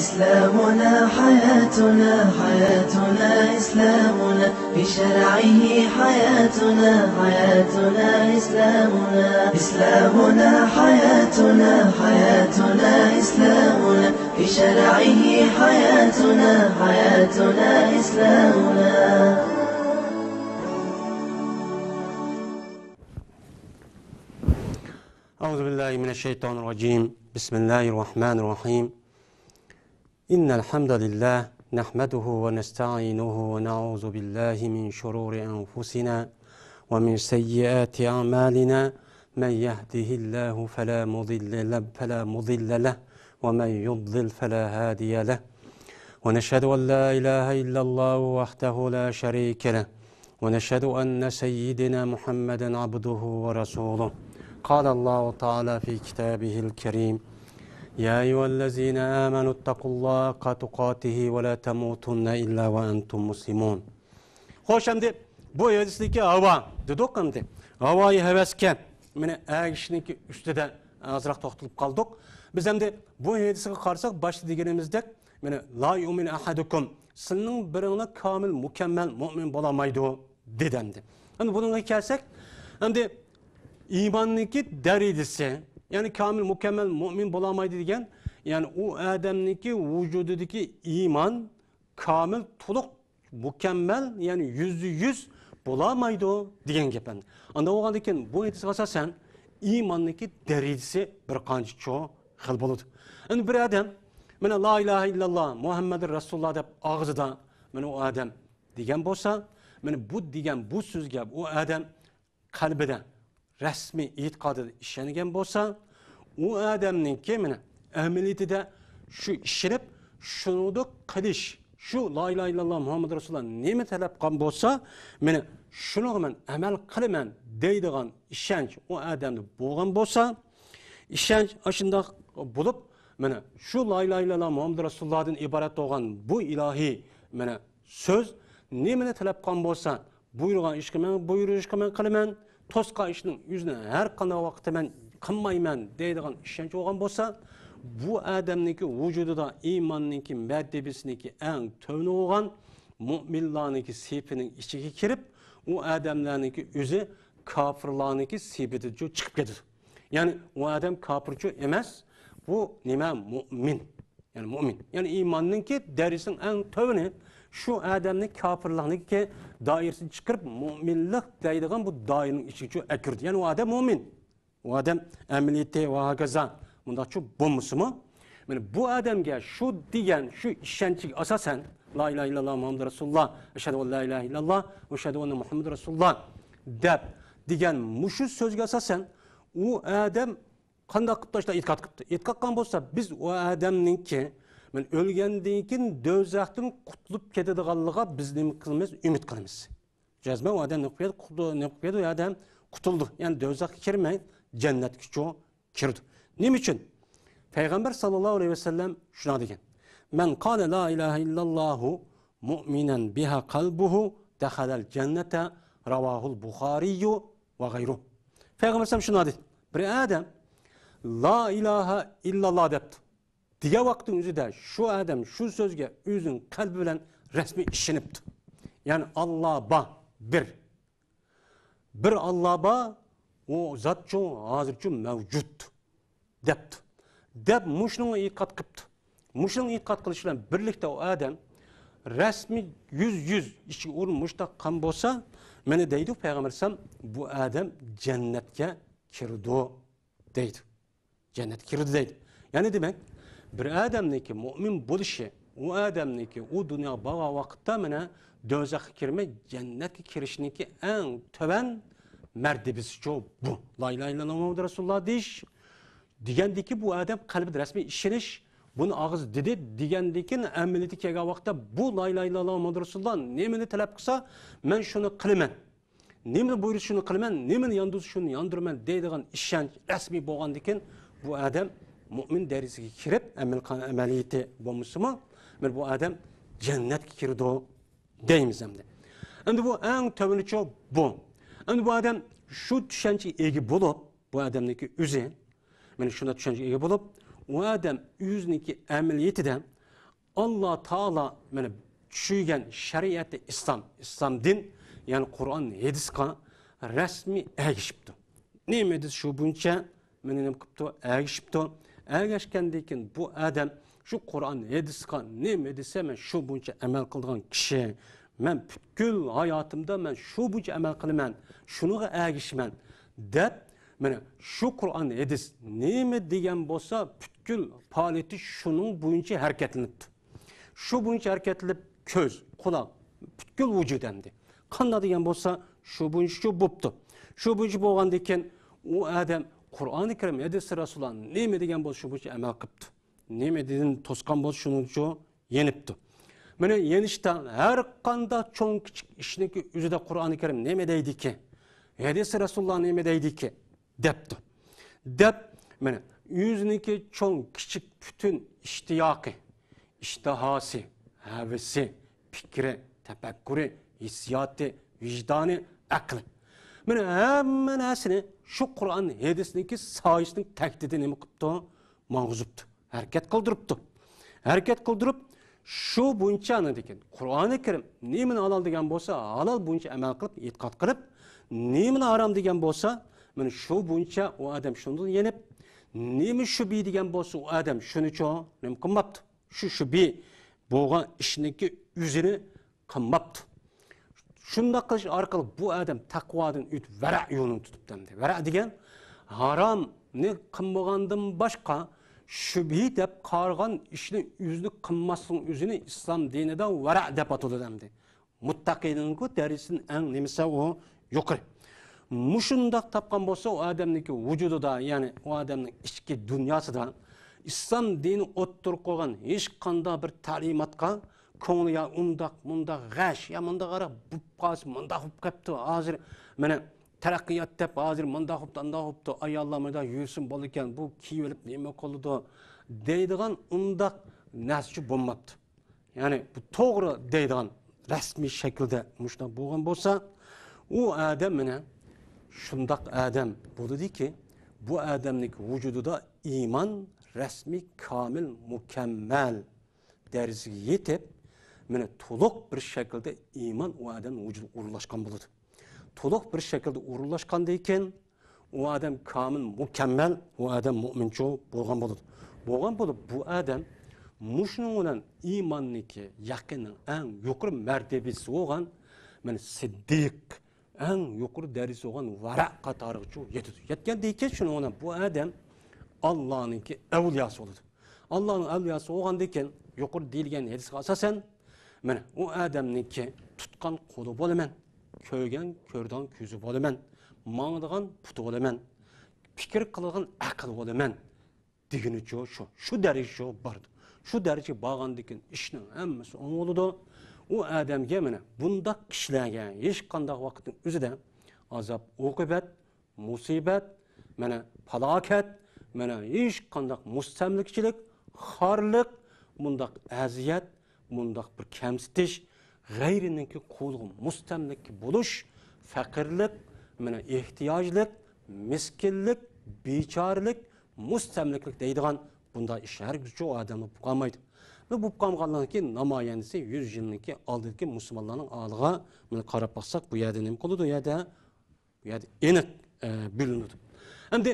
إسلامنا حياتنا حياتنا إسلامنا بشرعه حياتنا حياتنا إسلامنا إسلامنا حياتنا حياتنا إسلامنا بشرعه حياتنا حياتنا إسلامنا. أعوذ بالله من الشيطان الرجيم. بسم الله الرحمن الرحيم. إن الحمد لله نحمده ونستعينه ونعوذ بالله من شرور أنفسنا ومن سيئات أعمالنا. من يهده الله فلا مضل له ومن يضلل فلا هادي له. ونشهد أن لا إله إلا الله وحده لا شريك له. ونشهد أن سيدنا محمدا عبده ورسوله. قال الله تعالى في كتابه الكريم: يا أيها الذين آمنوا اتقوا الله حق تقاته ولا تموتن إلا وأنتم مسلمون. Hoş şimdi bu hadisteki hava dedik şimdi. Havayı hevesken mene ağışınki üstüde azrak toxtulup kaldık. Biz şimdi bu hadise karşısak başta degenimizde mene la yu'min ahadukum sizning birine kamil mükemmel mümin bolamaydı dedendi. Hani bununla kelsek şimdi İmanniki derecesi, yani kamil, mükemmel, mümin bulamaydı degen, yani o adamniki vücududaki iman, kamil, tuluk, mükemmel, yani %100 bulamaydı degen gepen. Anda o halde bu etkisi asasen imanniki derecesi bir kancı çoğu hıl buludu. Yani bir adam, mene la ilahe illallah, Muhammed Resulullah deyip ağzıda, mene o adam degen bolsa, mene bu degen bu sözge, o adam kalbide, resmi itiqadı işlenigen bolsa, o adamın kimine ameliyeti de şu işlenip şunu da kılış, şu la ilahe illallah Muhammed Resulullah neme talep qan bolsa, mene şunu men amel qilman deydigan işenç o adamda bolgan bolsa, işenç aşında bulup mene şu la ilahe illallah Muhammed Resulullah'dan ibaret olan bu ilahi mene söz neme talep qan bolsa, buyurgan işkimen buyuruş işkimen qilman Tosqa işinin yüzüne her qanday vaqtda men qilmayman deydigan ishonch bo'lgan bo'lsa, bu odamniki vujudida iymonniki martabasiniki eng tövni bo'lgan mu'minlarniki sefining ichiga kirib, u odamlarniki o'zi kofirlarniki sefiga chiqib ketadi. Ya'ni u odam kofirchi emas, bu nima mu'min. Yani mu'min. Yani iymonninki darajasining eng tövni şu adamning kofirlikniki doirasidan chiqarib mu'minlik deydigan bu doiraning ichiga kirdi. Yani o adam mu'min. O adam ameliyati va hokazo. Bundachu bo'lmasimi? Mana bu odamga shu degan shu ishonchga asosan la ilaha illallah Muhammed Resulullah, ashhadu an la ilaha illallah va ashhadu anna Muhammed Resulullah deb degan mushu so'zga asosan u odam qanday qilib tashla e'tiqod qildi. E'tiqod qilgan bo'lsa biz o odamninki men ölgenden keyin dozaqdan qutulib ketadiganligiga biz nima qilamiz? Umid qilamiz. Jazma o adam ne qildi? O adam qutuldi. Yani dozaqqa kirmay jannatga kirdi. Nima uchun? Payg'ambar sallallohu alayhi vasallam shuna degan. Men qala la ilaha illallah mu'minan biha qalbuhu dakhalal jannata ravahul Buxoriy va g'ayruhu. Payg'ambar sallam shuna dedi. Bir adam la ilaha illallah debdi. Diye vaktin özüde şu adam şu sözge özün kalbi bilen resmi işinipti. Yani Allah ba bir Allah ba o zat ço hazır ço mevcut depti. Dep muşnun ikat kıptı. Muşnun ikat kılışıyla birlikte o adam resmi yüz işi urmuşta kan bolsa mene deydi Peygamber sallam bu adam cennetke kirdi deydi. Cennet kirdi deydi. Yani demek bir adamniki mümin buluşu, o adamniki o dünya bağa vakitte mene dozaqqa kirmey cennetke kirişiniki en töven mertebesi çok bu. La ilahe illallah Muhammed Resulullah deyiş. Digendeki bu adam kalbide resmi işiniş. Bunu ağız dedi. Digendeki ameliyeti kega vakitte bu la ilahe illallah Muhammed Resulullah nemini talep kısa men şunu kılmen. Nemini buyuruş şunu kılmen. Nemini yandız şunu yandırmen deydiğin işen resmi boğandikin bu adam mümin derecesiga kirib amaliyati bo'lmasimi? Men bu adam jannatga kirdi deymiz hamda. Endi bu eng tövnicho bu. Endi bu adam shu tushunchaga ega bo'lib, bu odamniki o'zi, men shuna tushunchaga ega bo'lib, o adam o'ziniki amaliyatidan Allah Taala mana tushirgan shariati islom din, ya'ni Qur'on, hadisga rasmiy ergishibdi. Nima dedi shu buncha meni nima qilibdi? Ergishibdi. Ergashgandan keyin bu odam shu Qur'on, hadisga nima desa, men shu buncha amal qilgan kishi, men butkul hayotimda men shu buncha amal qilaman, shuniga ergishman deb, mana shu Qur'on, hadis nima degan bo'lsa, butkul faoliyati shuning bo'yicha harakatlanibdi. Shu bo'yicha harakatlanib, ko'z, quloq, butkul vujud endi. Qanday degan bo'lsa, shu bo'yicha shu bo'pti. Shu bo'yicha bo'lgandan keyin u odam Qur'oni Karim, hadis Rasululloh nima degan bo'lsa, shu bo'yicha amal qilibdi. Nima dedin to'sqan bo'lsa, shuning uchun yenibdi. Mana yenishdan har qanday cho'ng kichik ishniki o'zida Qur'oni Karim nima deydiki, hadis Rasululloh nima deydiki debdi. Deb mana o'ziniki cho'ng kichik bütün ishtiyoqi, ishtihasi, havasi, fikri, tafakkuri, hissiyoti, vijdoni, aqli. Mana hamma narsani shu Qur'on hadisniki soyisining tahdidi nima qilibdi? Mang'uzibdi. Harakat qildiribdi. Harakat qildirib shu bo'yicha degan Qur'oni Karim nimani halol degan bo'lsa, halol bo'yicha amal qilib, e'tiqod qilib, nimani harom degan bo'lsa, mana shu bo'yicha u odam shunday yenib, nima shubi degan bo'lsa, u odam shuni uchun nima qilmabdi? Shu shubi bo'lgan ishniki o'zini qilmabdi. Shunda qilish orqali bu odam taqvodan o'tib vara yo'lini tutibdi. Vara degan haromni qilmagandan boshqa shubhi deb qargan ishni o'zini qilmasning o'zini islom dinida vara deb atoladi. Muttaqiyning darisining eng nimasi u yuqori. Mushundaq topgan bo'lsa, u odamning vujudida, ya'ni u odamning ichki dunyosida islom dini o'ttirib qo'ygan hech qanday bir ta'limotga ko'ngli ya mundaq g'ash, ya mundaq qarab bu qas mundaq bo'lib qapti. Hozir mana taraqqiyot deb hozir mundaq bo'libdi, ayollar mana yursin bo'l ekan, bu kiyilib nima qildi deydigan undaq narsa bo'lmabdi. Ya'ni bu to'g'ri deydigan rasmiy shaklda mushunday bo'lgan bo'lsa, u odam mana shundaq odam bo'ldiki, bu odamning vujudida iymon rasmiy, komil, mukammal darajasiga yetib, mana to'liq bir shaklda iymon u odamning vujudiga o'rlashgan bo'ladi. To'liq bir shaklda o'rlashgandan keyin u odam komil, mukammal, u odam mo'minchi bo'lgan bo'ladi. Bu odam mushuning bilan iymonniki, yaqinning eng yuqori martabasi bo'lgan, mana siddiq, eng yuqori darajasi bo'lgan vara qatoriga yetadi. Yetgandan keyin shuni bilan bu odam Allohning avliyosi bo'ladi. Allohning avliyosi bo'lgandan keyin yuqori deyilgan hadisga asosan mana u odamniki tutgan qo'li bo'laman, ko'rgan ko'rdan ko'zi bo'laman, mangdigan puti bo'laman, fikr qilgan aql bo'laman degunicha shu darajaga bordi. Shu darajaga borgandan keyin ishning hammasi o'ng'ildi. U odamga mana bundaq kishilarga hech qanday vaqtning o'zida azob, uqubat, musibat, mana falokat, mana hech qanday mustamlikchilik, xorlik, bundaq aziyat, bundaq bir kamsitish, g'ayrininki qo'lga mustamlik bo'lish, faqirlik, mana ehtiyojlik, miskinlik, bechoralik, mustamliklik deydigan bunday ishlar uchun odamni bo'lmaydi. Ve bu qamğandan keyin namoyandisi 100 yilniki oldingi musulmonlarning oliga buni qarab baksak, bu yerda nima qiladi? Bu yerda aniq bilinadi. Endi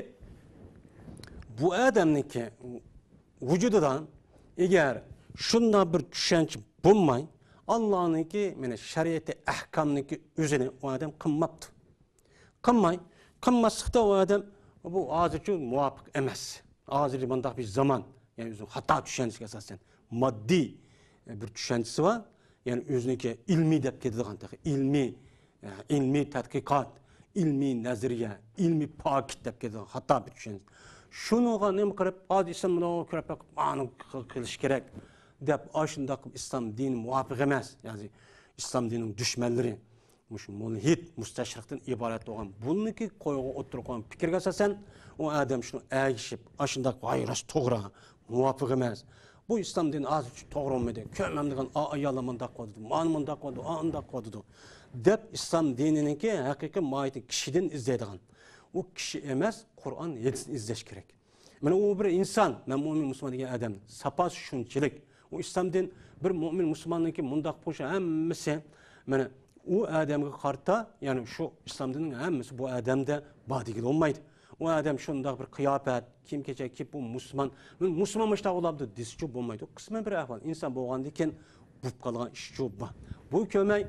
bu odamniki vujudidan agar shunday bir tushuncha bo'lmay, Allohniki mana shariati, ahkomniki o'zini u odam qilmabdi. Qilmaslikda u odam bu hozircha muvofiq emas. Hozir bunday bir zaman, ya'ni o'zi xato tushunchaga asosan moddiy bir tushunchasi var. Yani o'ziniki ilmiy deb ketadigan, ilmiy tadqiqot, ilmiy nazariya, ilmiy pokit deb ketadigan xato bir tushuncha. Shunga nima qilib, hozir islom bilan ko'rib aniq qilish kerak deb ashunda islom dini muvofiq emas. Yani islom dinining dushmanlari mush mulhid, mustashriqdan iborat bo'lgan buniki qo'yga o'tirib qo'ygan fikrga asosan u odam shuni agishib, ashunda g'ayras to'g'ri, muvofiq emas. Bu İslam dini az to'g'ri olmaydi. Ko'mam degan ayollar mundaq qildi, mana mundaq qildi, undaq qildi deb islom dinininki haqiqiy mohiyati kishidan izlaydigan. U kishi emas, Qur'on hadisni izlash kerak. Mana u bir inson, men mu'min musulmon degan odam, sapas shunchalik, o İslam din bir mümin Müslümanınki mundaq boşa hemmisi mana o adamga qarta, yani şu İslam dininin hemmisi bu adamda badigil olmaydı. O adam şundaq bir qiyafat, kim keçe ki bu Müslüman, Müslüman müştaq olabdı disçu bolmaydı. O kısmen bir ahval. İnsan bolğandan keyin bup qalğan iş job bu. Bu kömey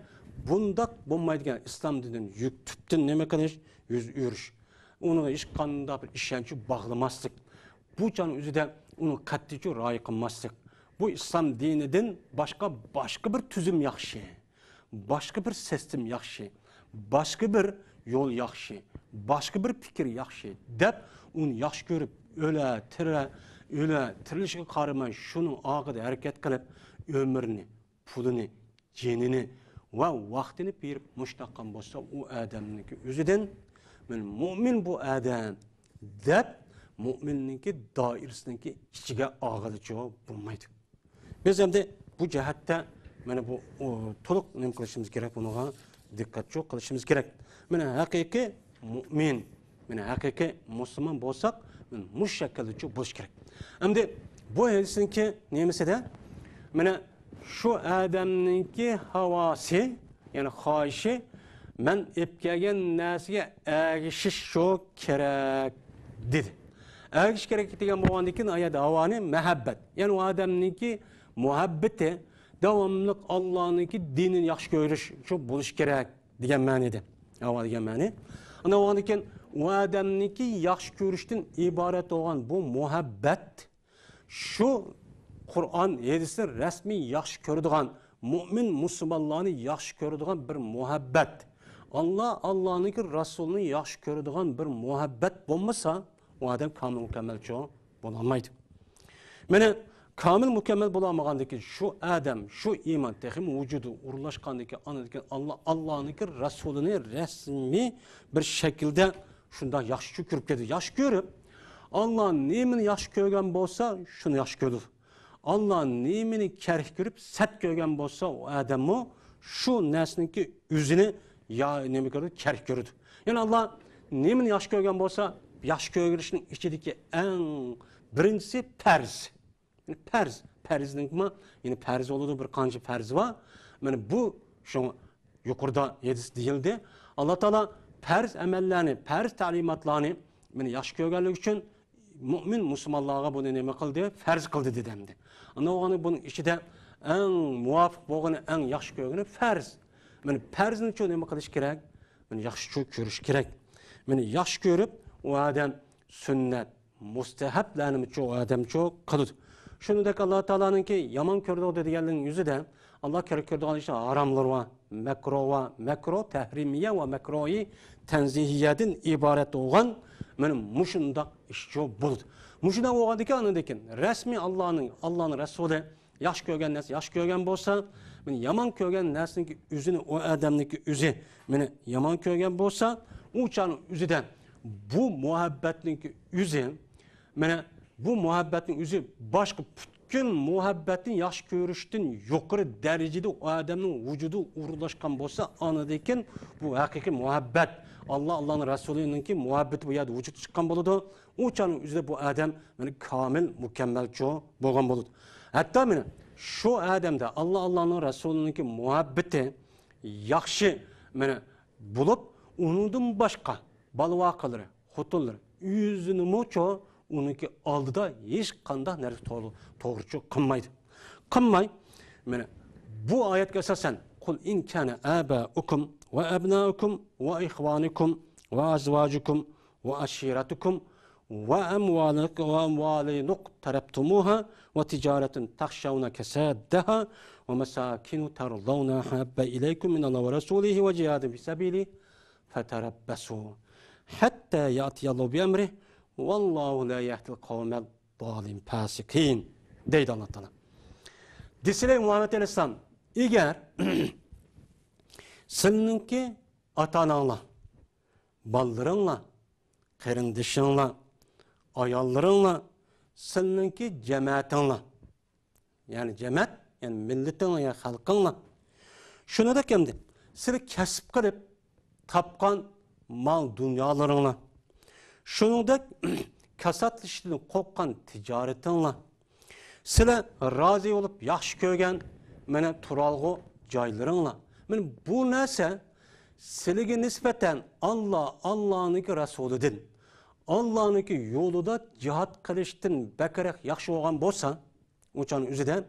bundaq bolmaydigan İslam dininin yük tüptün neme qilish, yüz yürüş. Onu iş qanında bir işençi bağlamaslık. Bu canın üzüde onu qattiqi ra'y qilmaslık. Bu İslam dininden başka bir tüzüm yaxşı. Başka bir sistem yaxşı. Başka bir yol yaxşı. Başka bir fikir yaxşı. Dep onu yaxşı görüp öyle tirilişe qaramay şunun ağıda hareket qilib ömrünü, pulunu, cenini ve vaktini bir muştaqqan bolsa o adamniki özüden mümin bu adam dep müminninki dairesiniki içige ağıda çoğu bulmaydı. Biz hem de bu cihatta mana bu to'liq nima qilishimiz kerak, bunaqa diqqat çok qilishimiz kerak. Mana haqiqiy mu'min, mana haqiqiy musulmon bo'lsak, mush shaklda bo'lish kerak. Endi bu hadisniki nemisida mana shu odamninki havosi, ya'ni xohishi men ep kelgan narsaga agishish shu kerak dedi. Agishish kerak degan bo'lgandan keyin oyat havoni muhabbat, ya'ni u odamninki muhabbati devamlılık Allah'ınki dinin yaxşı görüş şu buluş gerek diyen manada. Hava diyen mani. Ana o anken o adamniki yaxşı görüşten ibaret olan bu muhabbet şu Kur'an hadisler resmi yaxşı gördüğün mümin Müslümanlarını yaxşı gördüğün bir muhabbet. Allah'ınki Resulünü yaxşı gördüğün bir muhabbet olmasa o adam kamil mükemmel çoğu bulamaydı. Mene kamil mükemmel bulamagandaki şu adam, şu iman tehim vücudu uğurlaşkandaki anadaki Allah'ınki Resulünü resmi bir şekilde şunda yaxşı görüp geldi. Yaxşı görüp Allah'ın nimini yaxşı görgen bolsa şunu yaxşı görür. Allah'ın nimini kerh görüp set görgen bolsa o adamı şu nesninki yüzünü ya nemi görür, kerh görür. Yani Allah nimini yaxşı görgen bolsa yaxşı görüşünün içindeki en birincisi perz. Yani perzning mi? Yani perz olduğu bir kanca perz var. Yani bu şu yukarıda yedisi değildi. Allah Teala perz emellerini, perz talimatlarını yani yaxşı görgenlik için mümin Müslümanlığa bunu neme kıldı? Ferz kıldı dedemdi. Ama bunun içinde en muvafık boğanı, en yaxşı görgeni ferz. Yani perzin için neme kılış gerek? Yani yaxşı görüş gerek. Yani yaxşı görüp o adam sünnet, mustahaplarını o adam çok kıldı. Şunu da Allah Teala'nınki yaman kördüğü dediğinin yüzü de Allah kördüğü işte haramlar var, mekruh, tehrimiye ve mekruhi tenzihiyetin ibaret olan benim muşunda işçi buldu. Muşunda oğadaki anındaki resmi Allah'ın Resulü yaş görgen nesli, yaş görgen bolsa, yani yaman görgen neslinki üzünü o adamniki üzü, yani yaman görgen bolsa, uçanın üzüden bu muhabbetlinki üzü, yani bu muhabbetin üzü başka bütün muhabbetin yaş görüştün yukarı derecede o adamın vücudu uğurlaşkan bolsa anıdayken bu hakiki muhabbet. Allah'ın Resulü'nünki muhabbeti bu yerde vücut çıkan boludu. O çanın üzerinde bu adam yani kamil, mükemmel çoğu boğan boludu. Hatta yani şu adamda Allah'ın Resulü'nünki muhabbeti yakşı yani bulup onundan başka balvakaları, hutulları, yüzünü mu çoğu onunki aldıda hiç kanda nerede doğrucu kılmaydı. Kılmay, yani bu ayet esasen kul in kana abaukum ve abnaukum ve ihvanukum ve azvacukum ve aşiratukum ve amvalin tarabtumuha ve ticaretin takşavna kesaddaha ve mesakinu tardawna habba ileykum min Allah ve Resulihi ve cihadin fi sabili feterabbasu hatta ya'tiyallahu bi emrih vallahu la yahdil kavmel zalim fasikin deydi Allah Teala. Desile Muhammed Aleyhisselam eğer seninki ata-ananla, ballarınla, kardeşinle, ayallarınla, seninki cemaatinle, yani cemaat, yani milletinle, yani halkınla, şunu da kimdi? Seni kesip kırıp tapkan mal dünyalarınla, şunu da kasat işinin kokkan ticaretinle, Sizlar rozi bo'lib, yaxshi ko'rgan mana turalg'u joylaringlar. Mana bu narsa sizlarga nisbatan Allohning rasulidan, Allohning yo'lida jihad qilishdan bakaroq yaxshi bo'lgan bo'lsa, o'shaning o'zidan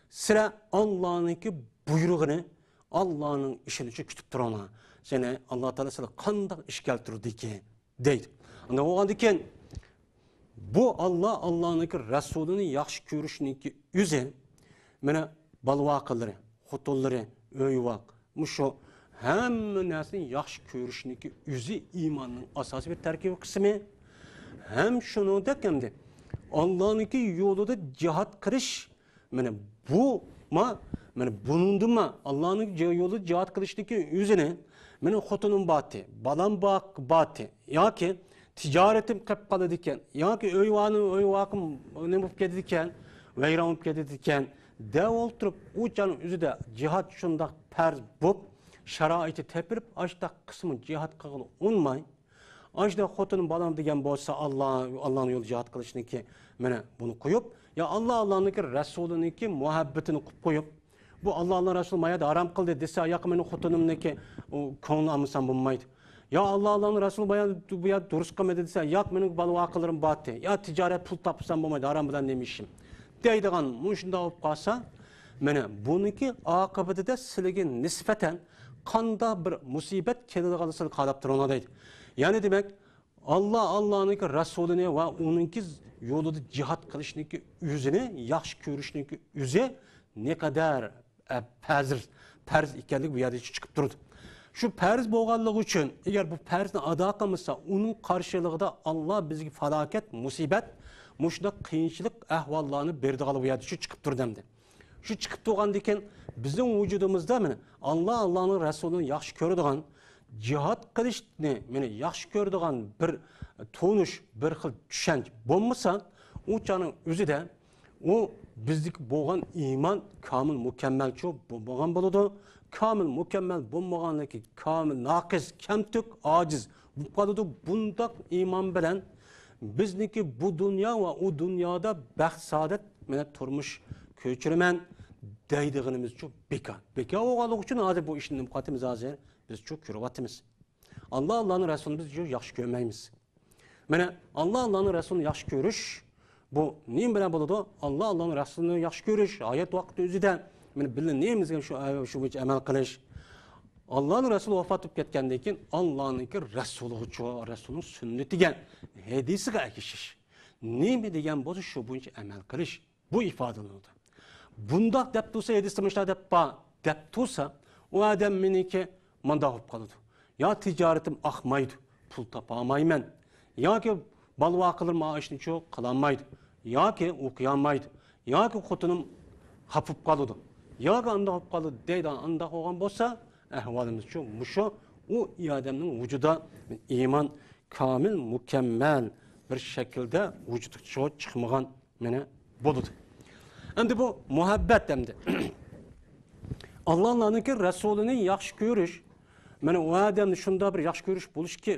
sizlar Allohning buyrug'ini, Allohning ishini kutib turinglar. Seni Alloh taolo sizlarga qanday ish keltirdiki deydi. Unda bo'lgandan keyin bu Allohning rasulini yaxshi ko'rishniki o'zi mana balvoqlari, xotinlari, o'yvoq, musho hamma narsani yaxshi ko'rishniki o'zi iymonning asosiy bir tarkibiy qismi. Ham shuningdek hamda Allohning yo'lida jihad qilish mana bu mana bunundima Allohning yo'lida jihad qilishniki o'zini meni xotinim bati, balam bati yoki tijoratim qilib qoladi ekan yoki o'yvoqim nima bo'lib ketadi ekan, vayron bo'lib ketadi ekan deb o'tirib, o'chaning o'zida jihad shundoq farz bo'lib, sharoiti tepilib, ashta qismi jihad qilib unmay, ashta xotinim balam degan bo'lsa, Allohning yo'lida jihad qilishniki mana buni qo'yib, ya Allohning rasuliniki muhabbatini qilib qo'yib, bu Allohning rasuli mayada harom qildi desa, yo'q meni xotinimniki ko'ngli olmasam bo'lmaydi. Ya Allohning rasuli bu yer durust qilmadi desa, yo'q mening balvoqlarim botdi. Ya tijorat pul topsam bo'lmaydi, harom bilan nima ishim. Deydigan shunda olib qolsa, mana buniki oqibatida sizlarga nisbatan qanday bir musibat keladiganini qarab turinglar deydi. Ya'ni demak, Allohning rasulini va uningki yo'lida jihad qilishniki o'zini yaxshi ko'rishniki o'zi ne kadar farz ekanligi bu yerda chiqib turdi. Şu farz bo'lganligi uchun, agar bu farzni ado qilmasa, uning qarshiligida Alloh bizga falokat, musibat, mushda qiyinchilik ahvollarni berdigan bu yerda chiqib turdi hamda. Shu chiqib turgandan keyin bizning vujudimizda mana Allohning rasulini yaxshi ko'radigan, jihad qilishni meni yaxshi ko'radigan bir tonish, bir xil tushunch bo'lmasa, o'chaning o'zida u bizdagi bo'lgan iymon komil mukammal bo'lgan bo'ladi. Kamil, mükemmel bulmaganlaki, kamil, naqiz, kemtük, aciz. Bu kadar bundak iman bilen bizniki bu dünya ve o dünyada baxt saadet mene turmuş köçürmen deydiğimiz çok beka. Beka oğalık için hazır bu işin nimkatimiz hazır. Biz çok kürvatimiz. Allah'ın Resulü'nü biz çok yaxşı görmeyimiz. Mene Allah'ın Resulü'nü yaxşı görüş. Bu neyim bilen buludu? Allah'ın Resulü'nü yaxşı görüş. Ayet vakti özüden. Men bilin neyimizga shu bo'yicha amal qilish. Allohning rasuli vafot etib ketgandan keyin Allohning rasulning sunnatiga, hadisiga akishish. Nima degan bo'lsa shu bo'yicha amal qilish. Bu ifodalanadi. Bundoq deb tursa, hadisda deb tursa, u odam meniki manda bo'lib qoladi. Yo tijoratim oqmaydi, pul topa olmayman. Yoki balvoqlar maoshni cho'q qilolmaydi. Yoki o'qiy olmaydi. Yoki xotinim xafib qoladi. Yoki anda olib qoldi deydi, anda olgan bo'lsa, ahvolimiz shu, musho u odamning vujudida iymon komil, mukammal bir shaklda vujudga chiqmagan mana bo'ladi. Endi bu muhabbat endi. Allohning rasulini yaxshi ko'rish, mana u odamni shunda bir yaxshi ko'rish bo'lishki,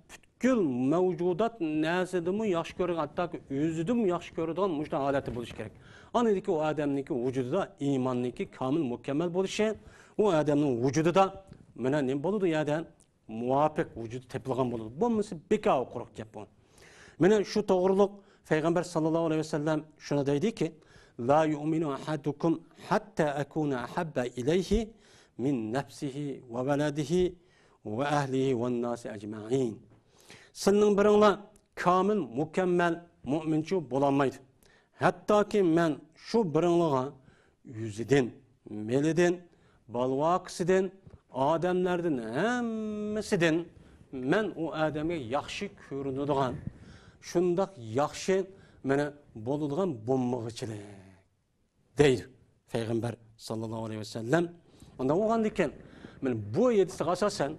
butkul mavjudat narsadimi yaxshi ko'rgan, hattoki o'zidim yaxshi ko'radigan mushta holati bo'lish kerak. Anadaki o adamniki vücudida imanniki kamil mükemmel bo'lişi, o adamning vücudida mana ne boludu yerdan muvafiq vücudu tepilgan boludu. Bo'lmasa bekao quruq gap bu. Mana shu to'g'riliq Payg'ambar sallallohu alayhi vasallam shuna deydiki, la yu'minu ahadukum hatta akuna ahabba ilayhi min nafsihi va waladihi va ahlihi van nasi ajma'in. Sizning biringlar kamil mükemmel mu'minchi bo'lolmaydi. Hatta ki men şu birinliğe yüzüden, meliden, balvaqsiden, adamlardan hemmesinden men o adamga yaxshi ko'rinadigan, shundoq yaxshi meni bo'ladigan bo'lmoqchilik deydi Payg'ambar sallallohu alayhi vasallam. Unda bo'lgandan keyin men bu hadisga asosan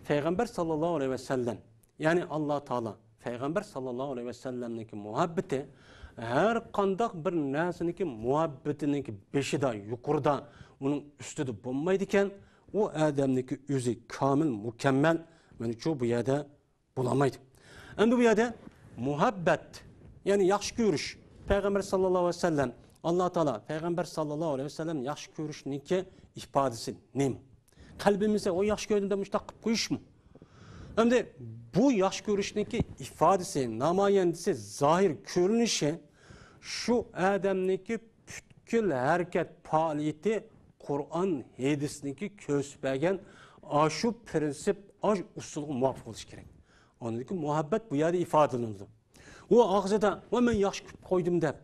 Payg'ambar sallallohu alayhi vasallam, ya'ni Alloh taolo Payg'ambar sallallohu alayhi vasallamning muhabbati her qandaq bir narsaniki muhabbatiniki beshida, yuqorida, uning ustida bo'lmaydi ekan, u odamniki o'zi komil, mukammal mana shu bu yerda bo'lamaydi. Endi bu yerda muhabbat, ya'ni yaxshi ko'rish, Peygamber sallallahu aleyhi ve sellem Allah Teala Peygamber sallallahu aleyhi ve sellem yaxshi ko'rishniki ifodasi nima? Qalbimizda o yaxshi ko'rdimda mushtaq qilib qo'yishmi? Hamda bu yaxshi ko'rishniki ifodasi, namoyandasi, zohir ko'rinishi shu odamniki butkul harakat faoliyati Qur'on hadisniki ko'rsatgan shu prinsip, usulga muvofiq bo'lishi kerak. Oniki muhabbat bu yerda ifodalanadi. U og'zida "Va men yaxshi ko'rib qo'ydim" deb,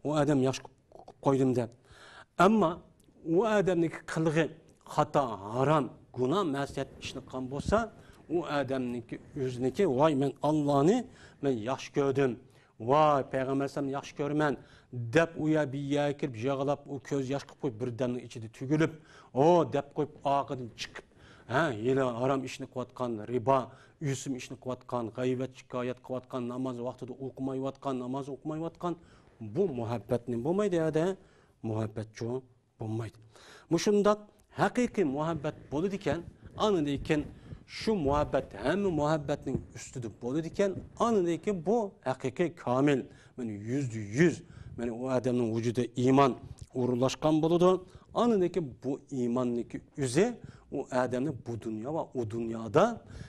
u odam yaxshi ko'rib qo'ydim deb. Ammo u odamniki qilg'i xato, harom, gunoh, ma'siyat ishni qilgan bo'lsa, u odamniki o'ziniki "Voy, men Allohni men yaxshi ko'rdim. Voy, payg'ambar sallam yaxshi ko'raman" deb u yer bir yerga kirib yig'lab, u ko'z yosh qilib qo'yib birdamning ichida tugilib, deb qo'yib oqidan chiqib, yine haram ishni qilayotgan, ribo, usum ishni qilayotgan, g'aybat shikoyat qilayotgan, namoz vaqtida o'qimayotgan, namoz o'qimayotgan, bu muhabbatning bo'lmaydi ya-da, muhabbatchi bo'lmaydi. Bu shundoq haqiqiy muhabbat bo'ladi ekan, anidan şu muhabbet hem muhabbetin üstüdür bo'ladi ekan, anidan bu haqiqiy komil, yani %100 yani o adamın vücuda iman uğurlaşkan bo'ladi. Anidan bu imanniki o'zi o adamni bu dünya ve o dünyada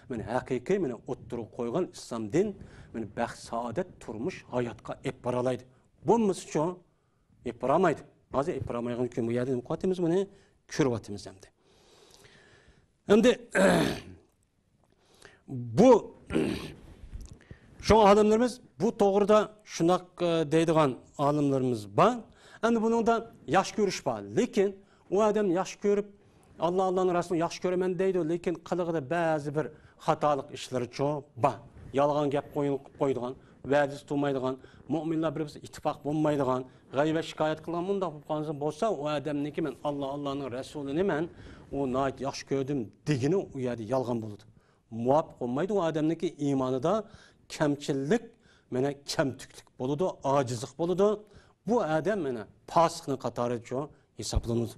yani haqiqiy yani o'ttirib qo'ygan islom din yani baxt, saodat, turmush hayotga olib boralaydi. Bo'lmasa olib boramaydi. Hozir olib boramaydigan kun bu yerda nima qilyapmiz, buni ko'ryapmiz endi. Endi bu şu alimlerimiz bu to'g'rida shunaq deydigan alimlerimiz var. Endi bunun da yaş görüş var. Lekin o adam yaş görüp Allah'ın Resulü yaş göremen deydi. Lekin qilg'ida bazı bir xatolik ishlari çok var. Yalgan gap qo'ydigan, va'dasi tutmaydigan, mu'minlar bir-birisi ittifoq bo'lmaydigan, g'aybat shikoyat qilgan bunda bo'lsa, o adamniki men Allah'ın Resulüni men o nayt yaş gördüm degini u yerda yalgan bo'ladi. Muvaffaq olmaydı o adamdaki imanı da kemçillik, mene kemtüklük boludu, acizlik boludu. Bu adam mene pasıkını katarı hesaplanır.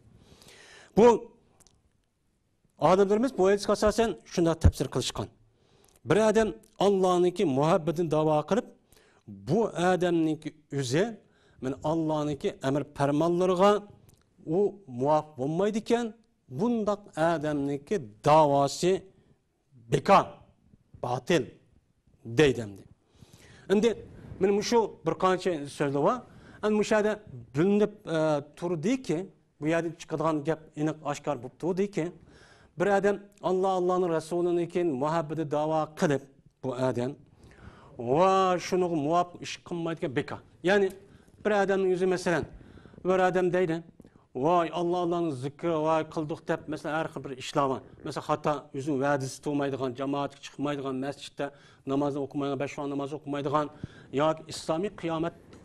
Bu adamlarımız bu hadis asasen şunda tefsir kılışkan. Bir adam Allah'ınki muhabbetini dava kılıp bu adamniki üze men Allah'ınki emir fermanlarına o muvaffaq olmaydı iken bundak adamniki davası bekar, batil deydimdi. Endi men şu bir qancha so'zlar var. Endi mushada bilinib turdiki, bu yerda chiqadigan gap aniq oshkor bo'lib turdiki, bir odam Allohning Rasulini ekan muhabbati da'vo qilib, bu odam va shuni muvofiq ish qilmaydigan bekor. Ya'ni bir odamning o'zi masalan, bir odam deydi, "Voy Allah'ın zikri voy qildik" deb mesela har bir ishlar var. Mesela hatta o'zing va'dasi tutmaydigan, jamoatga chiqmaydigan, masjidda namoz o'qimaydigan, 5 vaqt namoz o'qimaydigan yoki islomiy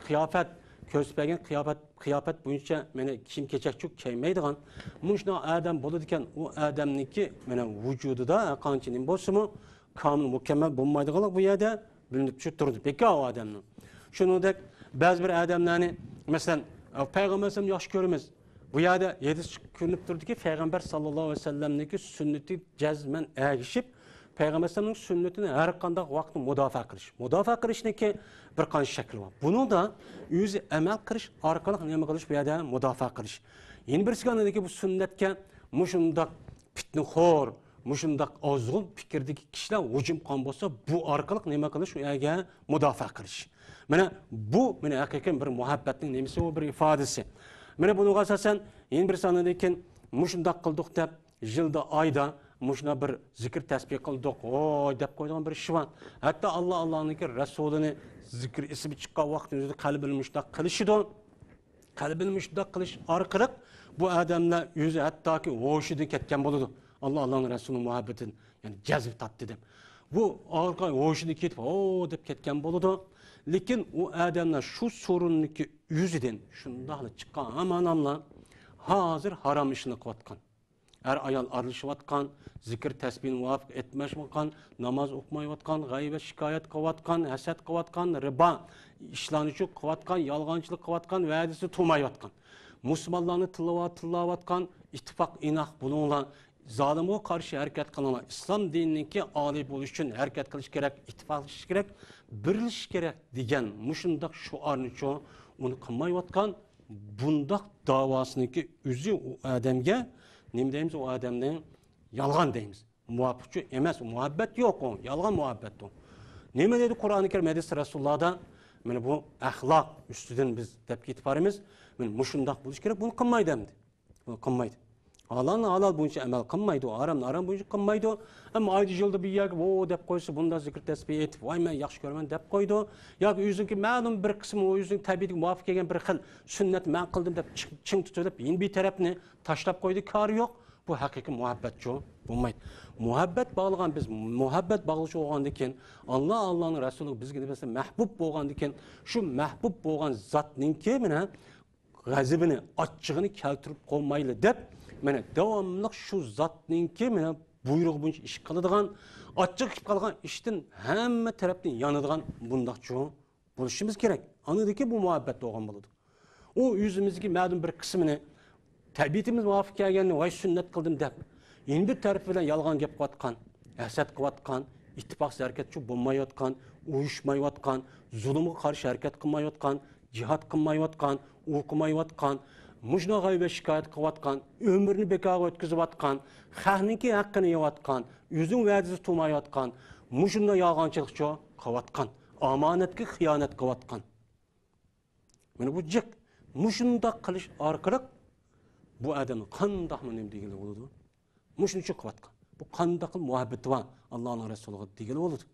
qiyofat ko'rsatgan qiyofat bo'yicha meni kiyim kechakchuk kiymaydigan mushna odam bo'ladi ekan, u odamniki mana vujudida qancha nim bo'lsa-mu komil mukammal bo'lmaydigan bu yerda bilinib turdi. Bekor o odamning. Shuningdek ba'zi bir odamlarni masalan payg'ambar sallam yaxshi ko'ramiz. Bu yerda hadis ko'rinib turdiki, Peygamber sallallahu aleyhi ve sellem'deki sünneti cezmen ergişip, Peygamber sallam'ın sünnetini her qanday vaqtda mudofaa qilish. Mudofaa qilishning bir qancha shakli bor. Buni da o'zi amal qilish orqali nima qilish, bu yerda mudofaa qilish. Yeni birisi qanadaki bu sünnetga mushundaq fitnaxo'r, mushundaq ozg'un fikrdagi kishilar hujum qilgan bo'lsa, bu orqali nima qilish, u yerga mudofaa qilish. Mana bu meni haqiqiy bir muhabbatning nimasi, o bir ifodasi. Mene bunu asasen yeni bir sanadayken muşundak kıldık dep yılda ayda muşuna bir zikir tesbih kıldık dep koyduğun bir iş var. Hatta Allah'ın Resulü'nü zikir ismi çıkan vaktinde kalbini müştak kılışıdı. Kalbini müştak kılış arkalık bu adamla yüzü hatta ki hoşudun ketken buludu. Allah'ın Resulü'nün muhabbetin yani cezip tattı dem. Bu arka hoşudun ketip dep ketken buludu. Lekin o adamlar şu sorunluki yüzüden şundaqla çıkan amanamla hazır haram işini qilayotgan. Her ayal aralashayotgan, zikr tasbihni muvofiq etmayotgan, namoz o'qimayotgan, g'aybat shikoyat qilayotgan, hasad qilayotgan, ribo ishlarni qilayotgan, yolg'onchilik qilayotgan, va'dasi tutmayotgan. Musulmonlarni tillayotgan, ittifoq inoq bo'linglar, zolimga qarshi harakat qilma. Islom dinininki oliy bo'lish uchun harakat qilish kerak, ittifoqlashish kerak, birlashish kerak degan mushundoq shuarni uni qilmayotgan bundoq davosiniki o'zi u odamga nima deymiz, u odamning yolg'on deymiz. Muvaffaqchi emas, muhabbat yo'q, yolg'on muhabbat u. Nima dedi Qur'oni Karim hadis Rasulullohda? Mana bu axloq ustidan biz deb ketib boramiz. Men mushundoq bo'lish kerak, buni qilmaydi endi. Buni qilmaydi. Halolni halol bo'yicha amal qilmaydi, haramni harom bo'yicha qilmaydi. Ammo oyda yilda bir yerga "vo" deb qo'ysa, bunda zikr tasbih etib, "voy men yaxshi ko'raman" deb qo'ydi. yoki o'ziniki ma'lum bir qismi o'zining tabiatiga muvofiq kelgan bir xil sunnat men qildim deb ching tutib, yin bir tarafni tashlab qo'ydi, kori yo'q. Bu haqiqiy muhabbatchi bo'lmaydi. Muhabbat bog'lagan biz muhabbat bog'lash bo'lgandan keyin Allohning rasuli bizga desa mahbub bo'lgandan keyin shu mahbub bo'lgan zotninki mana g'azabini, achchig'ini keltirib qo'ymayli deb mana davomli shu zotninki mana buyrug'i bo'yicha ish qiladigan, achchiq qilib qolgan ishdan hamma tarafdan yonadigan bundoqchi bo'lishimiz kerak. Anidagi bu muhabbat bo'lgan bo'ladi. U o'zimizga ma'lum bir qismini tabiatimiz muvofiq kelganini voy sunnat qildim deb endi bir taraf bilan yolg'on gap qilayotgan, hasad qilayotgan, ittifoqsiz harakatchi bo'lmayotgan, uyushmayotgan, zulmga qarshi harakat qilmayotgan, jihad qilmayotgan, o'qimayotgan, mujno g'ayba shikoyat qilayotgan, umrni bekorga o'tkazayotgan, xalqningki haqqini yeyotgan, o'zing va'dasi tutmayotgan, mushunda yolg'onchilikchi qilayotgan, omonatga xiyonat qilayotgan. Mana bu jiq mushunda qilish orqali bu odamning qandoqmi nima degani bo'ladi? Mushuni qilayotgan. Bu qandoq muhabbati va Allohning rasuliga degani bo'ladi.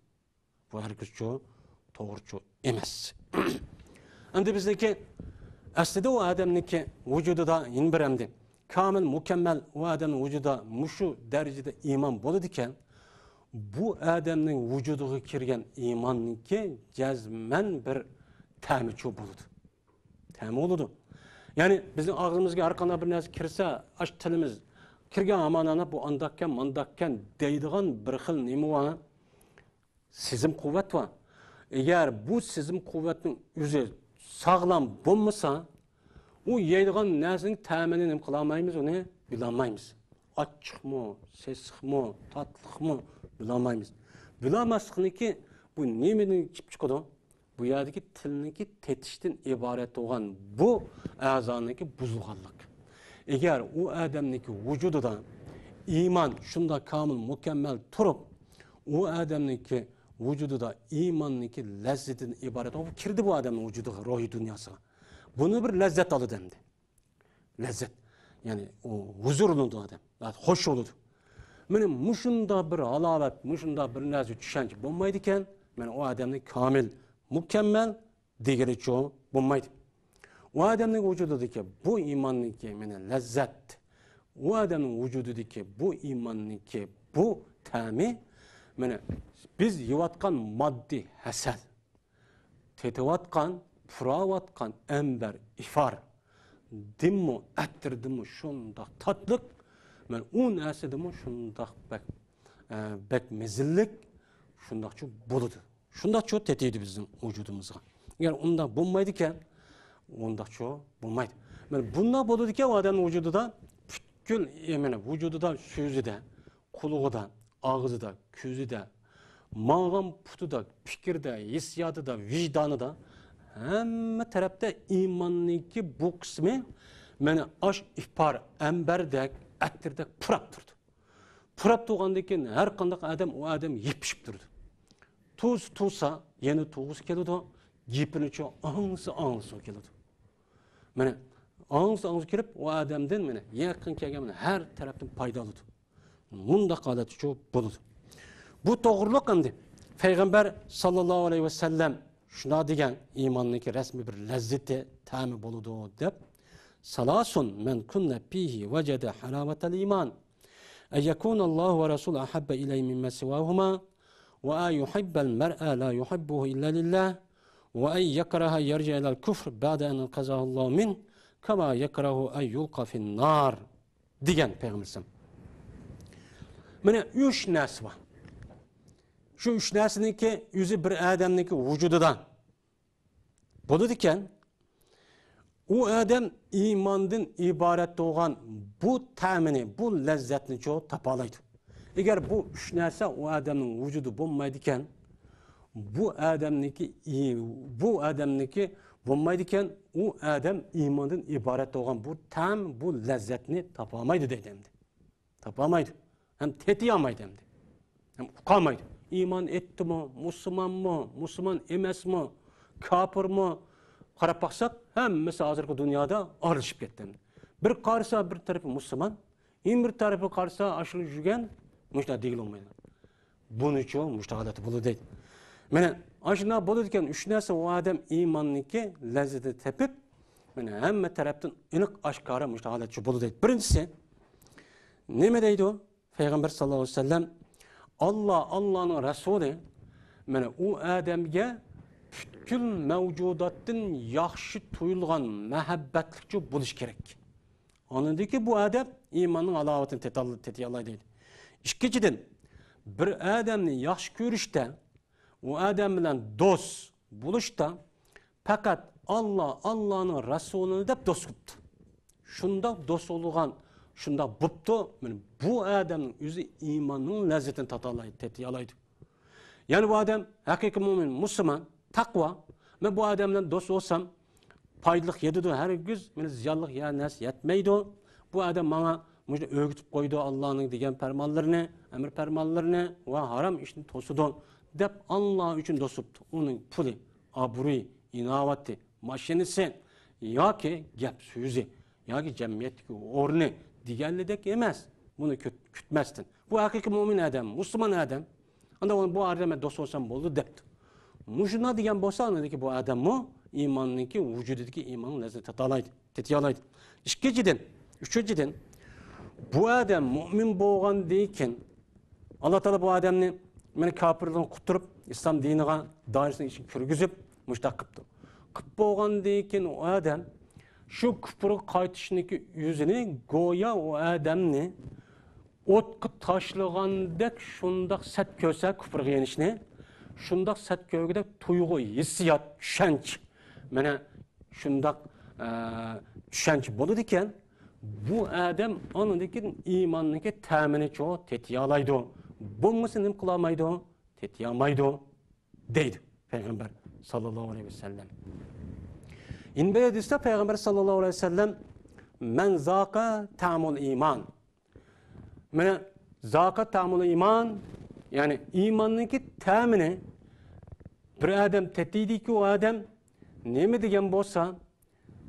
Bu harkatchi to'g'richi emas. Endi bizniki aslida u odamniki vujudida inbiramdi. Kamil, mukammal u odamning vujudida mushu darajada iymon bo'ladi ekan, bu odamning vujudiga kirgan iymonniki jazman bir ta'michi bo'ladi. Ta'mi bo'ladi. Yani bizim ağzımızga har qanday bir narsa kirsa, ash tilimiz kirgan amanana bu andakkan, mandakkan deydigan bir xil nima va sezim quvvat va. Eğer bu sezim quvvatning o'zi sog'lom bo'lmasa, u yeydigan narsaning ta'mini nima qila olmaymiz, uni bila olmaymiz. Achchiqmi, sesiqmi, tatliqmi bila olmaymiz. Bila olmaslikniki bu nimani chiqib chiqadi? Bu yerdeki tilniki tetişten ibaret olan bu a'zoniki buzulganlik. Eğer o adamniki vücududan iman şunda kamil mükemmel turup o adamniki vücududa imanniki lezzetin ibaret o kirdi bu adamın vücudu ruhi dünyasına. Bunu bir lezzet alı demdi. Lezzet. Yani o huzurlu adam. Yani hoş oldu. Benim muşunda bir alavet, muşunda bir nazı düşünce bulmaydıken ben o adamın kamil mükemmel digeri çoğu bulmaydı. O adamın vücudundaki bu imanniki lezzet, o adamın vücudundaki bu imanniki bu tami biz yivatkan maddi hasel, tetevatkan, puravatkan ember, ifar, dimmu, ettirdimu şundak tatlık, un esidimu şundak bek mezillik, şundak çok buludu. Şundak çok tetiydi bizim vücudumuza. Yani onda bulmaydıken, onda çok bulmaydı. Yani bundan buluduyken o adamın vücudu da, bütün vücudu da, sözü de, kuluğu da, ağzı da, közü de, mağam putu da, fikir de, hissiyatı da, vicdanı da, hem tarafta imanlıki bu kısmı, aş ihbar, emberdek, ettirdek, pırap durdu. Pırap durgandaki her kandak adam, o adam yepişip durdu. Tuz tuzsa yeni tuz geliyordu, yipini çok ağzı geliyordu. Ağzı gelip o adamdan yakın kelgen her taraftan faydalıdı. Bunda kalıcı çok bulundu. Bu doğruluk endi Peygamber sallallahu aleyhi ve sellem şuna degen imanlıki resmi bir lezzeti tami buludu deb salasun men kunna fihi vecede halavetel iman en yekunallahu ve rasul ahabbe ileyhi mimme sivahuma وأن يحب المرء لا يحبه إلا لله وأن يكره يرجع إلى الكفر بعد أن انقذه الله منه كما يكره أن يلقى في النار diyen Peygamberim. Üç nas var. Şu üç nasniki yüzü bir adamniki vücududan buludiken u adam imandan iborat bo'lgan bu ta'mini, bu lazzatni çok tapalaydı. Eğer bu üç narsa o adamın vücudu bulmaydı iken, bu adamniki bulmaydı iken, o adam imandan ibaret olan bu tam, bu lezzetini tapamaydı dedimdi. Tapamaydı. Hem tetiyamaydı hem de. Hem ukamaydı. İman etti mi, Müslüman mı, Müslüman emes mi, kafir mi? Qarab baksak, hemmesi hazırki dünyada arılışıp ketdi. Bir qarsa bir tarafı Müslüman, bir tarafı qarsa aşırı jügen, müşta değil olmaydı. Bunun için müştahalatı bulu deydi. Mene aşına bulu deyken üç narsa o adam imanınki lezzeti tepip, mene hemme taraftan iniq aşkara müştahalatçı bulu deydi. Birincisi, neme deydi o? Peygamber sallallahu aleyhi ve sellem, Allah'ın Resulü, mene o adamga bütün mevcudatın yaxşı tuyulgan mehabbetlikçi buluş gerek. Anındaki bu adam imanın alavatını tetiyalay değil. İkinciden bir adamını yaxşı görüşte, o adam bilen dost buluşta fakat Allah'ın Resulü'nü de dost kuptu. Şunda dost olgan, şunda buptu, bu adamın yüzü imanın lezzetini tetiyalaydı. Yani bu adam hakiki mümin, Müslüman, takva, ben bu adamdan dost olsam, paylık yedidu her güz, ziyallık ya nes yetmeydi. Bu adam bana öğütüp koydu Allah'ın degen fermanlarını, emir fermanlarını ve haram işini tosudu. Dep Allah için dostuptu. Onun puli, abruyu, inavati, maşinisi, ya ki gep sözü, ya ki cemiyetteki ornu, diğerledek yemez. Bunu kütmezdin. Bu hakiki mümin adam, Müslüman adam. Anda bu adama dost olsam boldu depti. Muşuna diyen bolsa anladı ki bu adam mı imanınki vücudundaki imanın lezzeti tetiyalaydı. Üçüncüden bu adam mümin boğan deyken Allah Teala bu adamını beni kafirden kuturup İslam dinine dairesinin için kürgüzüp müştak kıptı. Kıp boğan deyken o adam şu küfürü kaytışındaki yüzünü goya o adamını otqı taşlığandek şundak set köse küfür yenişine şundak set kögüde tuygu, hissiyat, şenç. Mene şundak şenç bolu diken bu adam onundaki imanındaki temini çoğu tetiyalaydı. Bulması nim kılamaydı, tetiyamaydı deydi Peygamber sallallahu aleyhi ve sellem. İnbe hadiste Peygamber sallallahu aleyhi ve sellem men zaka ta'mul iman. Mene zaka ta'mul iman yani imanındaki temini bir adam tetiydi ki o adam nemi degen bolsa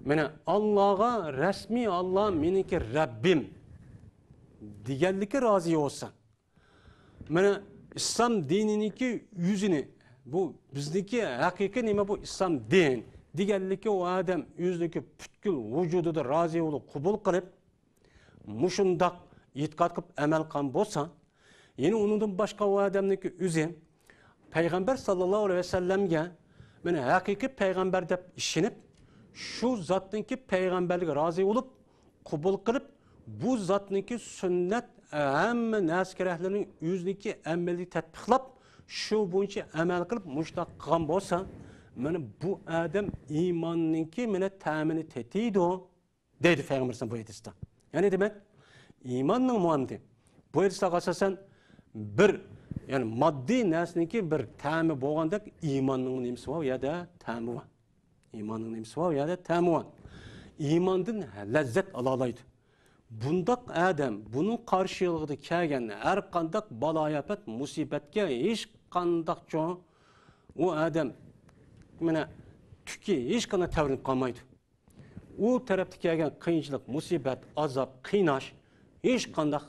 mene Allah'a resmi Allah meniki Rabbim digenliki razı olsa mene İslam dininiki yüzünü bu bizdeki hakiki neme bu İslam din digenliki o adam yüzdeki pütkül vücudu da razı olup kubul kılıp muşundak itikad kılıp emel kan bolsa yine onundan başka o adamdaki yüzü Peygamber sallallahu aleyhi ve sellem'ge beni hakiki peygamber de işinip şu zatınki peygamberlik razı olup kubul kılıp bu zatınki sünnet hem naskerehlerinin yüzdeki emeli tetbiklap şu boyunca emel kılıp muştak kılgan bolsa beni bu adam imanınki mene temini tetiydi o dedi Peygamber bu hadiste. Yani demek imanın muamdi. Bu hadiste kasasen bir yani maddi nesneki bir tami boğandak imanın nemsi var ya da tami var. İmanın nemsi var ya da tami var. İmandan lezzet alalaydı. Bundak adam bunun karşılığı kelgen her kandak balayafet musibetke hiç kandak çoğu o adam mene tüki hiç kana tevrinip kalmaydı. O tarafta kelgen kıyınçılık, musibet, azap, kıynaş hiç kandak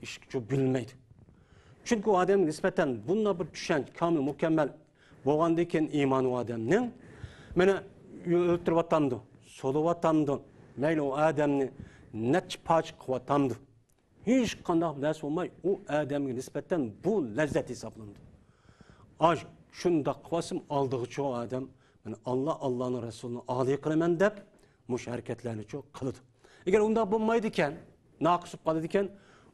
iş bilmeydi. Çünkü o adamın nispeten bununla bir düşen, kamil, mükemmel boğandayken imanı o adamın mene öldürüp atamdı, solup atamdı, meyli o adamını neç paç kıvatamdı. Hiç kandak ders olmay o adamın nispeten bu lezzet hesaplandı. Aj şunda kıvasım aldığı çoğu adam yani Allah'ın Resulü'nü ağlayı kılamen dep muş hareketlerini çok kılıdı. Eğer onda bulmaydıken, nakısıp kalıdıken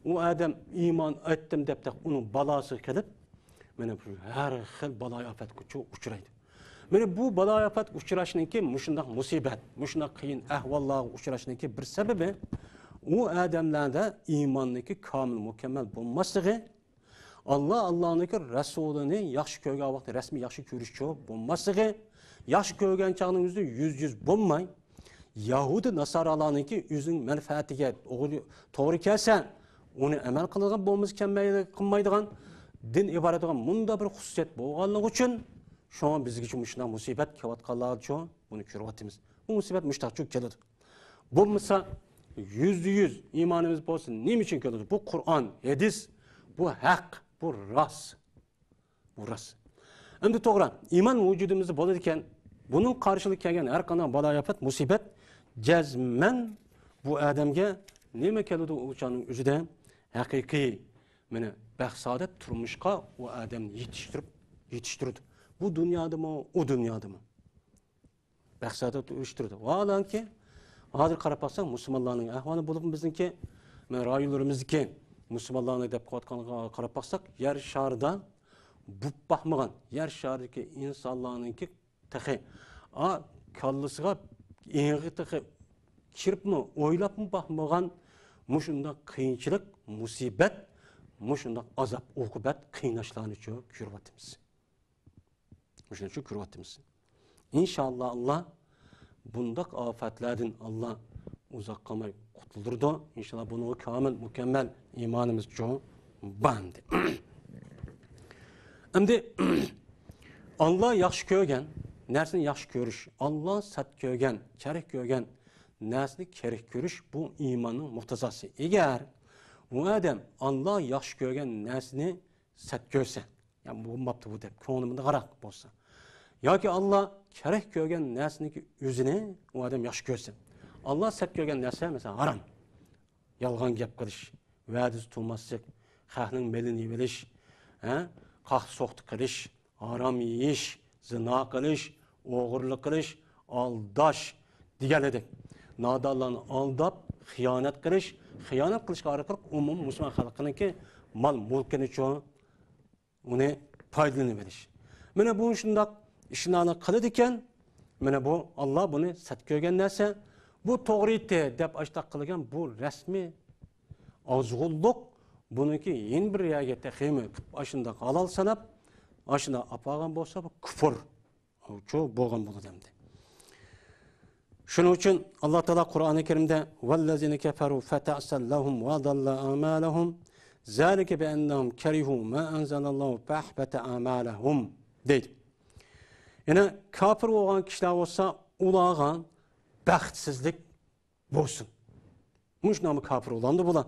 o adam iman ettim dep de onun balası gelip mene her xil balay afet çok uçuraydı. Mana bu balo-ofat uchrashniki mushundaq musibat, mushundaq qiyin ahvollarga uchrashniki bir sababi u odamlarda iymonniki komil mukammal bo'lmasligi, Allah'niki Rasulini yaxshi ko'rgan vaqtda rasmiy yaxshi ko'rish bo'lmasligi, yaxshi ko'rgan chaqning o'zida yüz bo'lmay, Yahudi Nasaralarniki o'zining manfaatiga to'g'ri kelsa, uni amal qilgan bo'lmasa qilmaydigan din iborat bo'lgan bunda bir xususiyat bo'lganligi uchun şu an bizga shunday musibat kelayotganlar uchun buni ko'ryapmiz. Bu musibat mushtaqchoq keladi. Bo'lmasa %100 iymonimiz bo'lsin. Nima uchun keladi? Bu Qur'on, hadis, bu haq, bu rost. Bu rost. Endi to'g'ri, iymon vujudimizda bo'ladi ekan, buning qarshilik kelgan har qanday balo-ofat, musibat jazman bu odamga nima keladi o'shaning o'zida haqiqiy mana baxtsaodat turmushga u odamni yetishtiradi. Bu dünyadamı, o dünyadamı? Baxtsaodat yetishtiradi. Valanki hozir qarab baksak musulmonlarning ahvoli bo'lib bizniki, men rayonlarimizdagi musulmonlarni deb qo'yotganiga qarab baksak, yer sharida bu baxmagan, yer sharidagi insonlarningki taxi kallasiga engi taxi kiribmi, o'ylabmi baxmagan mushundaq qiyinchilik, musibat, mushundaq azob, uqubat, qiynashlarni ko'ryapmiz. Şunu şu kırvatımız. İnşallah Allah bundak afetlerden Allah uzak kalmayı kurtuldurdu. İnşallah bunu kamil, mükemmel imanımız çok bandı. Şimdi Allah yaxşı kögen, nersini yaxşı görüş. Allah sat kögen, kerek kögen, nersini kerek görüş bu imanın muhtazası. Eğer bu adam Allah yaxşı kögen, nersini sat görse, yani bu maptı bu der, konumunda qarak bolsa. Ya ki Allah kerek görgen nesniki yüzüne o adam yaxşı görse. Allah sat görgen nesne mesela haram. Yalgan gap qilish, va'dis tutmaslik, xalqning melini bilish, qaq so'qti qilish, haram yeyish, zina qilish, o'g'irlik qilish, aldash degan edi. Nodonlarni aldab, xiyonat qilishga orqali umum musulmon xalqiniki mal mulkini cho uni foydalanib berish. Mana bu shundoq ishlarni qiladi ekan, mana bu Allah buni sat ko'rgan narsa, bu to'g'ri edi deb ashtaq qilgan bu rasmiy ozg'unlik, buniki yen bir yerga taximi ashunda halol sanab, ashunda apagan bo'lsa bu kufr. Cho bo'lgan bo'ladi endi. Shuning uchun Alloh taolo Qur'oni Karimda vallazina kafaru fata'sallahum wa dalla a'malahum zalika bi annahum karihu ma anzalallahu fahbata a'malahum deydi. Yani kafir olan kişiler olsa ularga baxtsizlik bo'lsin. Muşnamı kafir olan da bulan.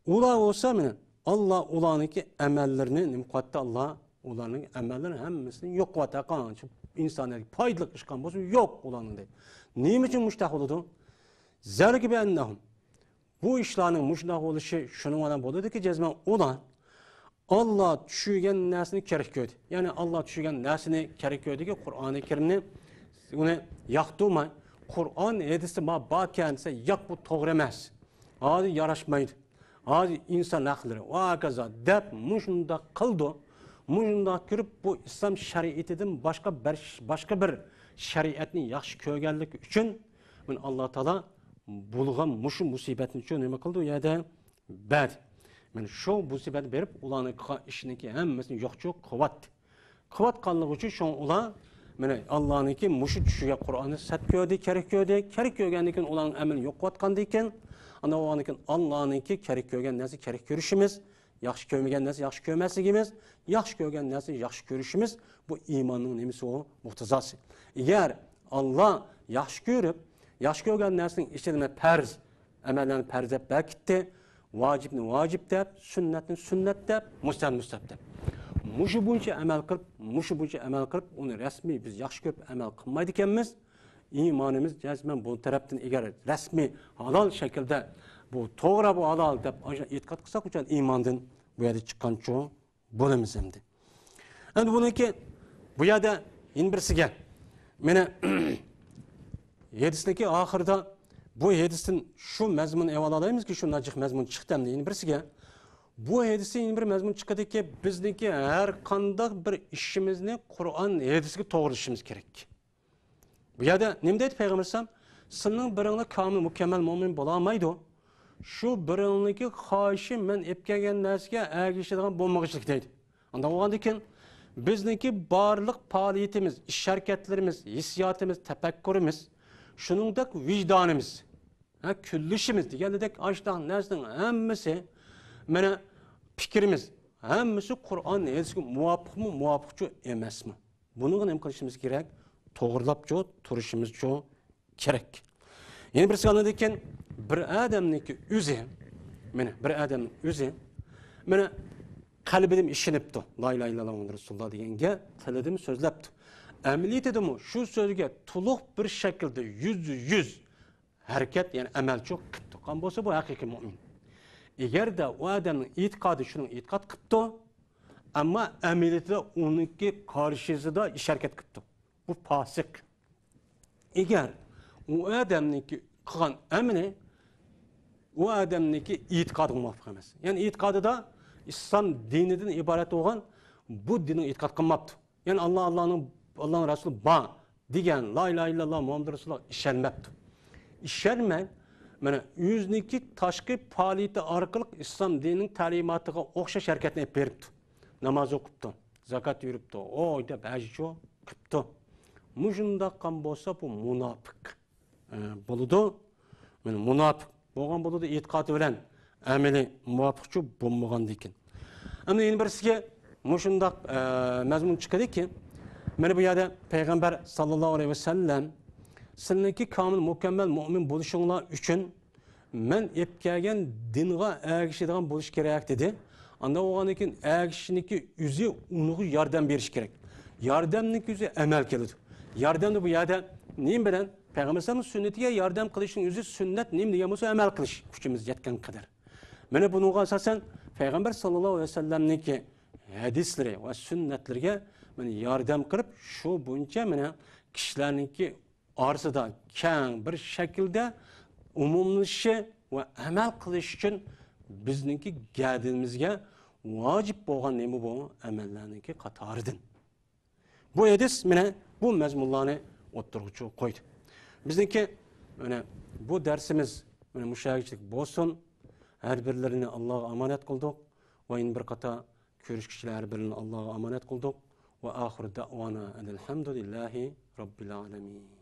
Ular olsa mı Allah ularniki emellerini nimqatta Allah ularning emellerini hemmisini yok vataqan. İnsanlar faydalı işkan olsa yok ularning deydi. Neyim için muştaq oldu? Zalika gibi ennahum. Bu işlerin muştaq oluşu şunun olan buludu ki cezmen ulan Allah düşügen nesini kerek gördü. Yani Allah düşügen nesini kerek gördü ki Kur'an-ı Kerim'ni onu yaktırmay. Kur'an edisi ma bakendise yak bu toğremez. Hadi yaraşmaydı. Hadi insan akılları. Vakaza dep muşunda kıldı. Muşunda girip bu İslam şeriatinin başka bir şeriatini yaxşı kögellik için Allah Teala bulgan muşu musibetin için ne kıldı ya da bad. Yani şu musibet verip ulanın işindeki hemmisini yok kıvat. Kıvat kallığı için şu ulan Allah'ın ki muşu düşüge Kur'an'ı sat gördü, kerek gördüğündekin ulanın emini yok kıvatkandıkken ana ulanıkin Allah'ın ki kerek gördüğün nesi kerek görüşümüz, yaxşı görmegen nesi yaxşı görmezligimiz, yaxşı görgen nesi yaxşı görüşümüz bu imanın nemisi o muhtazası. Eğer Allah yaxşı görüp, yaxşı görgen nesinin işlediğine perz, emellerini perz hep belkitti, vacibni vacib deb, sünnetni sünnet deb, müstahab deb. Muşu buncha amal qilib, uni rasmiy biz yaxshi ko'rib amal qilmaydi ekanmiz. İmanimiz jazman bu tarafdan egar rasmiy halol shaklda bu to'g'ri bu halol deb e'tiqod qilsak, uchun imondan bu yerda chiqqancho bo'lamiz endi. Endi buniki bu yerda yana birisiga meni hadisdagi oxirida bu hadisdan şu mazmun evvel alayımız ki şu nacık mazmun çıktı hem de yeni birisiga bu hadisning bir mazmun chiqadiki, bizniki har qanday bir ishimizni Qur'on hadisiga to'g'rilashimiz kerak. Bu yerda nima deydi payg'ambar alayhisalom? Sizning biringlar komil mukammal mo'min bo'la olmaydi. Shu biringniki xohishi men ep kelgan narsaga ergishadigan bo'lmagichlik deydi. Unda bo'lgandan bizniki barliq faoliyatimiz, ish harakatlarimiz, hissiyotimiz, tafakkurimiz, shuningdek vijdonimiz, kullishimiz degandek ashdan narsaning hammasi mana fikrimiz, hammasi Qur'on hadisga muvofiqmi, muvofiqchi emasmi? Buni nima qilishimiz kerak? To'g'rilab turishimiz kerak. Yana bir savol ekan, bir odamniki o'zi, mana bir odamning o'zi mana qalbidim ishinibdi. La ilahe illallah Muhammed Rasulullah deganga tilidim so'zlabdi. Amaliyotidami shu so'zga to'liq bir shaklda 100% harakat, ya'ni amalchi qilibdi. Qan bo'lsa bu haqiqiy mu'min. Agarda u odamning e'tiqodi shuning e'tiqod qilibdi, ammo amaliyotda uniki qarshisida ish harakat qilibdi. Bu fosiq. Agar u odamniki qilgan amali u odamniki e'tiqodiga muvofiq emas. Ya'ni e'tiqodida İslam dinidan iborat bo'lgan bu dinni e'tiqod qilmabdi. Ya'ni Allohning Rasuli bor degan la ilaha illalloh Muhammad Rasululloh ishonmabdi. Ishonmay mana o'ziniki tashqi faoliyati orqali islom dinining ta'limotiga o'xshash harakatni olib beribdi. Namoz o'qibdi, zakot yuribdi, oyda ba'zi qilibdi. Mushundaq qan bo'lsa bu munofiq bo'ladi. Mana munofiq bo'lgan bo'ladi e'tiqodi bilan ameli muvofiqchi bo'lmagan ekan. Ammo yana birisiga mushundaq mazmun chiqadiki, mana bu yerda payg'ambar sallallohu alayhi vasallam sizlarga komil mukammal mu'min bo'lishinglar uchun men ep kelgan dinga ergishadigan bo'lish kerak dedi. Anda o'g'andan keyin ergishniki o'zi unga yordam berish kerak. Yordamning o'zi amal keladi. Yordamni bu yerda nima bilan? Payg'ambar sallallohu alayhi vasallam sunnatiga yordam qilishning o'zi sunnat nima degan bo'lsa amal qilish kuchimiz yetgan qadar. Mana bunga asosan payg'ambar sallallohu alayhi vasallamniki hadislari va sunnatlariga mana yordam qilib shu bo'yicha mana kishilarniki orasida keng bir shaklda umumlashishi va amal qilish uchun bizningki gadimizga vojib bo'lgan nima bu amallarniki qatoridan. Bu hadis mana bu mazmunlarni o'ttiruvchi qo'ydi. Bizningki mana bu darsimiz mana mushagichlik bo'lsin. Her birlerini Allah'a emanet kıldık ve in bir kata görüşkişiler her birlerini Allah'a emanet kıldık ve ahir da'vana elhamdülillahi rabbil alemin.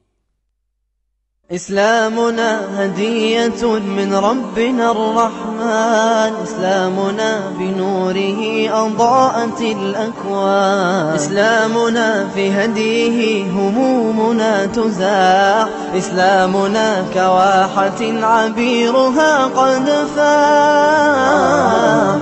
إسلامنا هدية من ربنا الرحمن إسلامنا بنوره أضاءت الأكوان إسلامنا في هديه همومنا تزاح إسلامنا كواحة عبيرها قد فاح